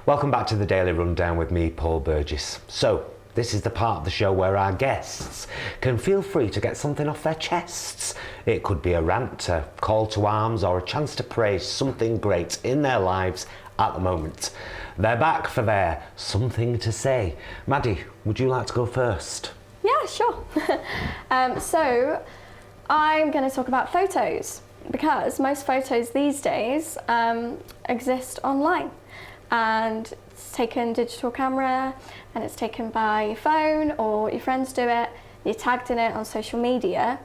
Welcome back to the Daily Rundown with me, Paul Burgess. So, this is the part of the show where our guests can feel free to get something off their chests. It could be a rant, a call to arms, or a chance to praise something great in their lives at the moment. They're back for their something to say. Maddie, would you like to go first? Yeah, sure. So I'm going to talk about photos because most photos these days exist online, and it's taken digital camera and it's taken by your phone or your friends do it, you're tagged in it on social media,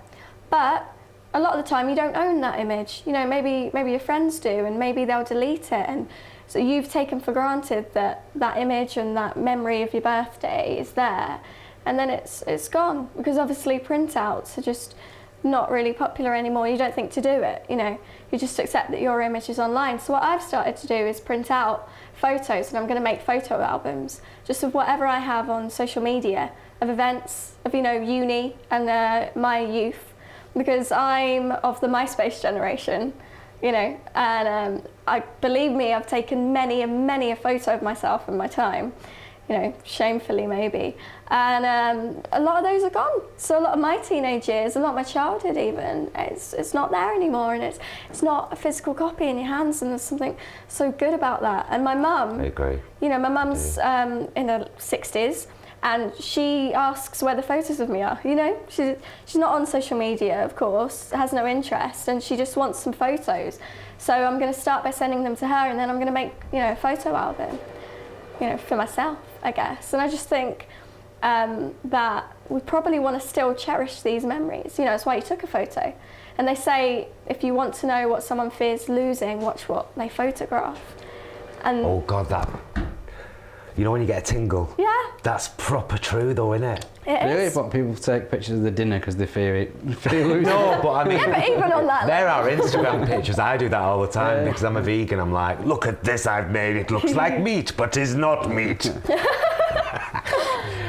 but a lot of the time you don't own that image. You know, maybe your friends do, and maybe they'll delete it, and so you've taken for granted that that image and that memory of your birthday is there, and then it's gone, because obviously printouts are just not really popular anymore. You don't think to do it, you know, you just accept that your image is online. So what I've started to do is print out photos, and I'm going to make photo albums just of whatever I have on social media, of events, of, you know, uni and my youth, because I'm of the MySpace generation, you know, and believe me, I've taken many a photo of myself in my time, you know, shamefully maybe, and a lot of those are gone. So a lot of my teenage years, a lot of my childhood even, it's not there anymore, and it's not a physical copy in your hands, and there's something so good about that. And my mum, I agree. You know, my mum's in her 60s, and she asks where the photos of me are, you know. She's not on social media, of course, has no interest, and she just wants some photos. So I'm going to start by sending them to her, and then I'm going to make, you know, a photo album, you know, for myself, I guess. And I just think that we probably want to still cherish these memories. You know, that's why you took a photo. And they say if you want to know what someone fears losing, watch what they photograph. And oh God, that, you know when you get a tingle? Yeah. That's proper true though, isn't it? Really? But people take pictures of the dinner because they fear losing. No, but I mean, yeah, but even on that, there are Instagram pictures. I do that all the time because I'm a vegan. I'm like, look at this I've made. It looks like meat, but is not meat.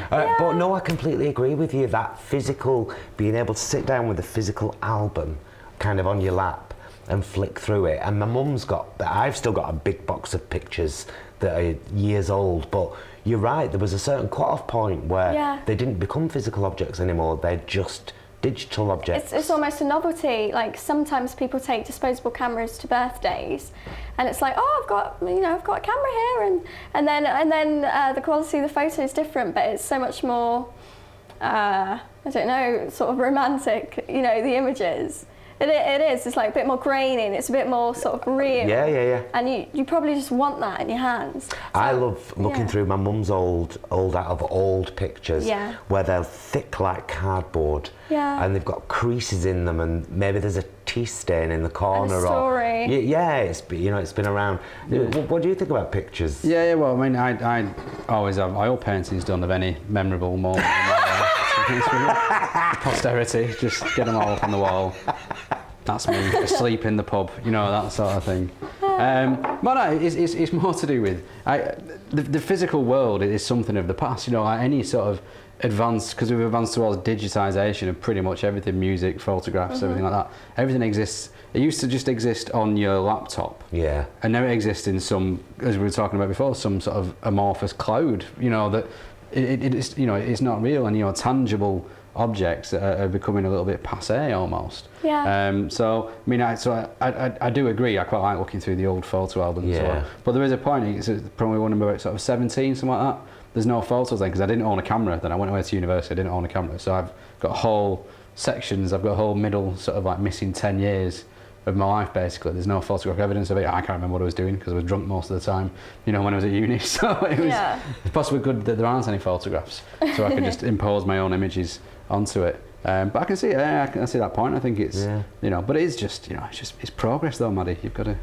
But no, I completely agree with you. That physical, being able to sit down with a physical album kind of on your lap and flick through it. And my mum's I've still got a big box of pictures that are years old, but you're right, there was a certain cut-off point where they didn't become physical objects anymore, they're just digital objects. It's almost a novelty. Like sometimes people take disposable cameras to birthdays, and it's like, oh, I've got a camera here, and then the quality of the photo is different, but it's so much more, I don't know, sort of romantic. You know, the images. It is. It's like a bit more grainy, and it's a bit more sort of real. Yeah. And you probably just want that in your hands. So, I love looking through my mum's old pictures where they're thick like cardboard, and they've got creases in them, and maybe there's a tea stain in the corner. And a story. It's been around. What do you think about pictures? Yeah. Well, I mean, I always have my old paintings done of any memorable moment in my life. Posterity, just get them all up on the wall. That's me asleep in the pub, you know, that sort of thing. But no, it's more to do with the physical world is something of the past. You know, like any sort of advance, because we've advanced towards digitisation of pretty much everything, music, photographs, everything like that. Everything exists. It used to just exist on your laptop. Yeah. And now it exists in some, as we were talking about before, some sort of amorphous cloud. You know that it's, you know, it's not real, and you know, tangible objects are becoming a little bit passé almost. Yeah. So I mean, I do agree. I quite like looking through the old photo albums as well. But there is a point. It's probably when I'm about sort of 17, something like that. There's no photos then because I didn't own a camera. Then I went away to university. I didn't own a camera, so I've got whole sections. I've got a whole middle sort of like missing 10 years of my life basically. There's no photographic evidence of it. I can't remember what I was doing because I was drunk most of the time, you know, when I was at uni. So it was it's possibly good that there aren't any photographs, so I can just impose my own images onto it. But I can see I can see that point. I think it's you know, but it is just, you know, it's progress though, Maddie. You've got to.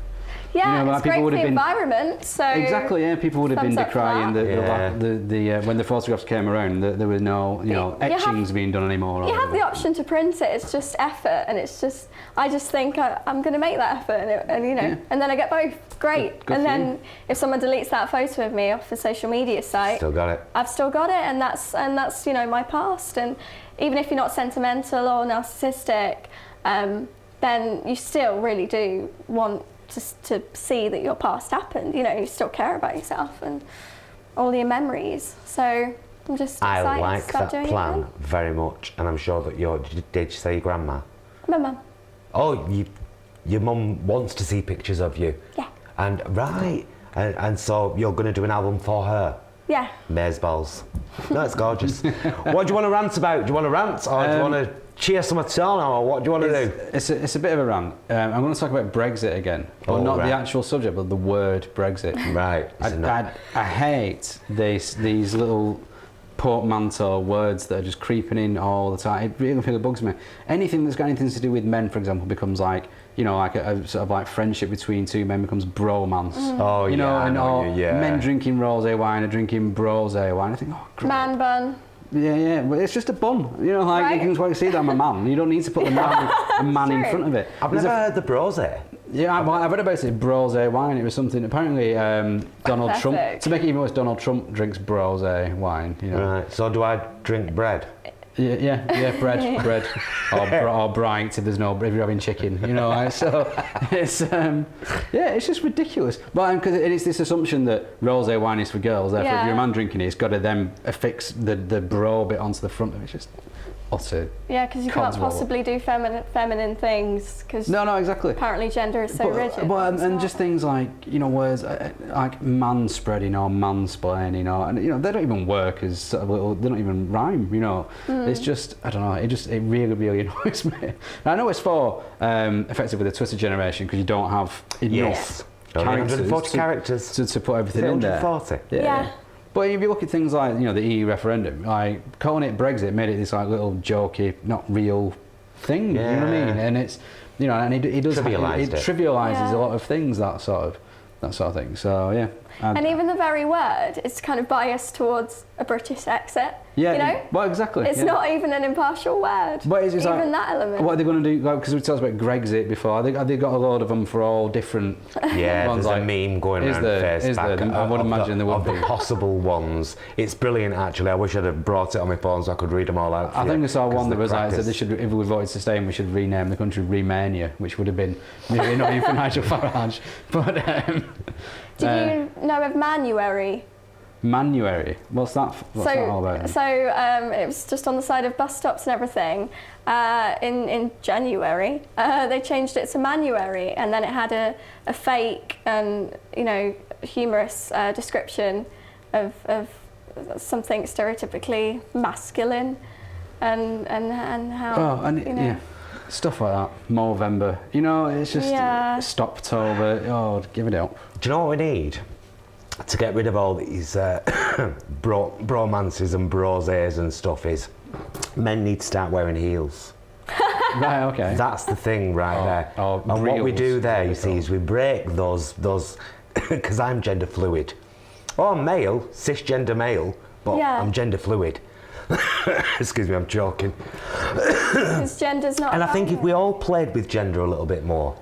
Yeah, you know, it's great for the environment. So exactly, yeah. People would have been decrying the when the photographs came around. There was no, you know, etchings being done anymore. You have the option to print it. It's just effort, and it's just. I just think I'm going to make that effort, and you know, and then I get both. Great. Good and then if someone deletes that photo of me off the social media site, still got it. I've still got it, and that's you know, my past. And even if you're not sentimental or narcissistic, then you still really do want to see that your past happened. You know, you still care about yourself and all your memories. So I'm just excited I like to start that doing plan it very much, and I'm sure that did you say your grandma? again. My mum. Oh, your mum wants to see pictures of you. Yeah. And and so you're going to do an album for her. Yeah. Maze balls. No, it's gorgeous. What do you want to rant about? Do you want to rant, or do you want to cheer someone on, or what do you want to do? It's a bit of a rant. I'm going to talk about Brexit again, but not the actual subject, but the word Brexit. Right. I hate these little portmanteau words that are just creeping in all the time. It really bugs me. Anything that's got anything to do with men, for example, becomes like, you know, like a sort of like friendship between two men becomes bromance. Oh, you know, yeah, and I know or yeah. men drinking rosé wine or drinking brosé wine. I think, oh, great. Man bun. Yeah, but it's just a bun. You know, like Right. you can see that I'm a man. You don't need to put the man, a man in True. front of it. I've never heard the brosé. Yeah, I've read about it. Brosé wine. It was something. Apparently, Donald Trump. Pathetic. To make it even worse, Donald Trump drinks brosé wine. You know. Right. So do I drink bread? Yeah, bread, or bright if there's no, if you're having chicken, you know. Like, so it's it's just ridiculous. But because it's this assumption that rosé wine is for girls. Therefore, if Yeah. you're a man drinking it, it's got to then affix the bro bit onto the front of it. It's just utter. Yeah, because you can't Codswallop. possibly do feminine things because No, exactly. apparently gender is so rigid. But It's and not. just things like, you know, words like manspreading or mansplaining, or, and you know, they don't even work as sort of little, they don't even rhyme, you know. It's just, I don't know, it really annoys me. And I know it's for effectively the Twitter generation, because you don't have enough Only characters 140 characters. to put everything in there. 140. Yeah. But if you look at things like, you know, the EU referendum, like calling it Brexit made it this like little jokey, not real thing. You know what I mean? And it's, you know, and it does Trivialised it. trivialises Yeah. a lot of things, that sort of thing. So yeah. And even the very word is kind of biased towards a British exit. Yeah. You know? Well, exactly. It's not even an impartial word. But it's even like, that element. what are they going to do? Because we talked about Grexit before. They got a load of them for all different. Yeah, ones, there's like, a meme going is around there? Is Facebook. there? I would imagine there would of be. the possible ones. It's brilliant, actually. I wish I'd have brought it on my phone so I could read them all out. I think I saw one that was like, that that they should, if we voted to stay in, we should rename the country Romania, which would have been maybe annoying for Nigel Farage. But Did you know of Manuary? Manuary. What's that all about? So it was just on the side of bus stops and everything. In January, they changed it to Manuary, and then it had a fake and humorous description of something stereotypically masculine, and how yeah, stuff like that. Movember. You know, it's just Stoptober. Oh, give it up. Do you know what we need? To get rid of all these bromances and brosés and stuff is men need to start wearing heels. Right, okay. That's the thing right there. And what we do there, you see, is we break those because I'm gender fluid. Oh, I'm male, cisgender male, but I'm gender fluid. Excuse me, I'm joking. because gender's not. And I think if we all played with gender a little bit more,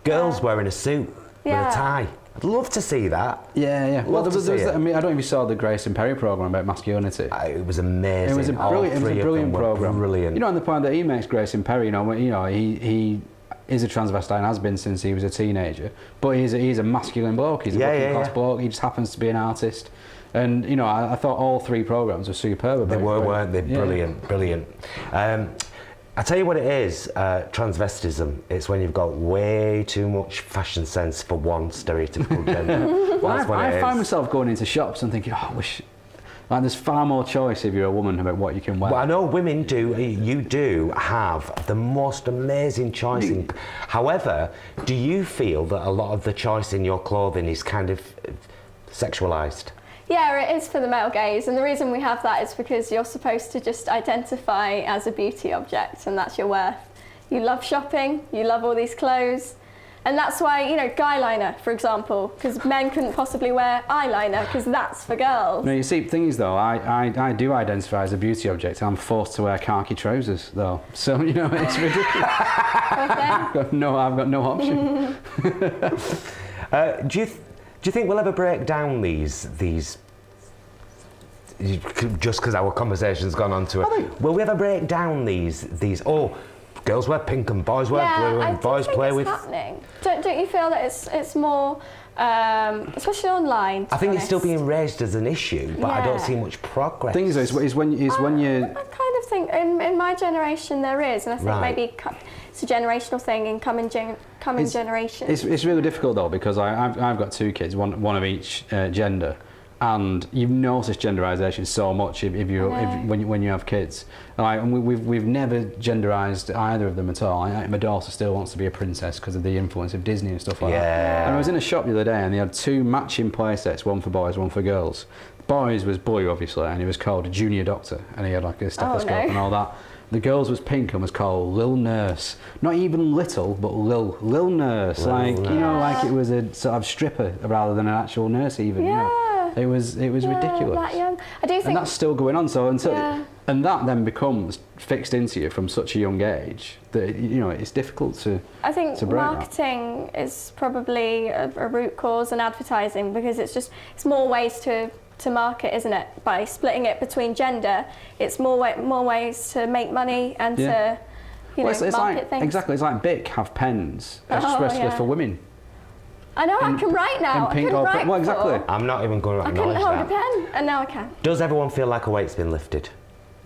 girls wearing a suit with a tie. I'd love to see that. Yeah. Well, Love to see it. I mean, I don't know if you saw the Grace and Perry programme about masculinity. It was amazing. It was a brilliant programme. Brilliant. You know, and the point that he makes, Grace and Perry, he is a transvestite and has been since he was a teenager, but he's a masculine bloke. He's a working class bloke. He just happens to be an artist. And I thought all three programmes were superb. They were, weren't they? Brilliant. I tell you what it is, transvestism. It's when you've got way too much fashion sense for one stereotypical gender. Well, I find myself going into shops and thinking, I wish. Like, there's far more choice if you're a woman about what you can wear. Well, I know women do. You do have the most amazing choice. However, do you feel that a lot of the choice in your clothing is kind of sexualised? Yeah, it is for the male gaze, and the reason we have that is because you're supposed to just identify as a beauty object, and that's your worth. You love shopping, you love all these clothes, and that's why, guy liner, for example, because men couldn't possibly wear eyeliner, because that's for girls. No, you see, the thing is, though, I do identify as a beauty object. I'm forced to wear khaki trousers, though. So, it's ridiculous. I've got no option. Do you think we'll ever break down these just because our conversation's gone on to it? Will we ever break down these girls wear pink and boys wear blue and boys play with. Happening. Don't you feel that it's more, especially online? I think it's still being raised as an issue, but I don't see much progress. The thing is when you. I kind of think in my generation there is, and I think maybe it's a generational thing in coming generations. It's really difficult though, because I've got 2 kids, one of each gender, and you've noticed genderisation so much when you have kids. And we've never genderised either of them at all. My daughter still wants to be a princess because of the influence of Disney and stuff like that. And I was in a shop the other day and they had 2 matching play sets, one for boys, one for girls. The boys was blue obviously, and he was called a junior doctor, and he had like a stethoscope and all that. The girls was pink and was called Lil Nurse. Not even little, but Lil Nurse. Like it was a sort of stripper rather than an actual nurse even. Yeah. You know? It was ridiculous. That young. I do think. And that's still going on. So and that then becomes fixed into you from such a young age that it's difficult to. I think to break marketing is probably a root cause, and advertising, because it's more ways to market, isn't it? By splitting it between gender, it's more ways to make money and to market things. Exactly, it's like Bic have pens expressly for women. I know, I can write now. In pink I couldn't write well, exactly. I'm not even going to I acknowledge couldn't hold that. a pen, and now I can. Does everyone feel like a weight's been lifted?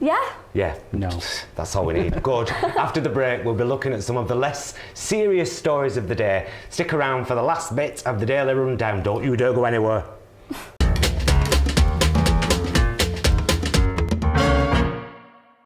Yeah. Yeah. No. That's all we need. Good. After the break, we'll be looking at some of the less serious stories of the day. Stick around for the last bit of the Daily Rundown. Don't you dare go anywhere.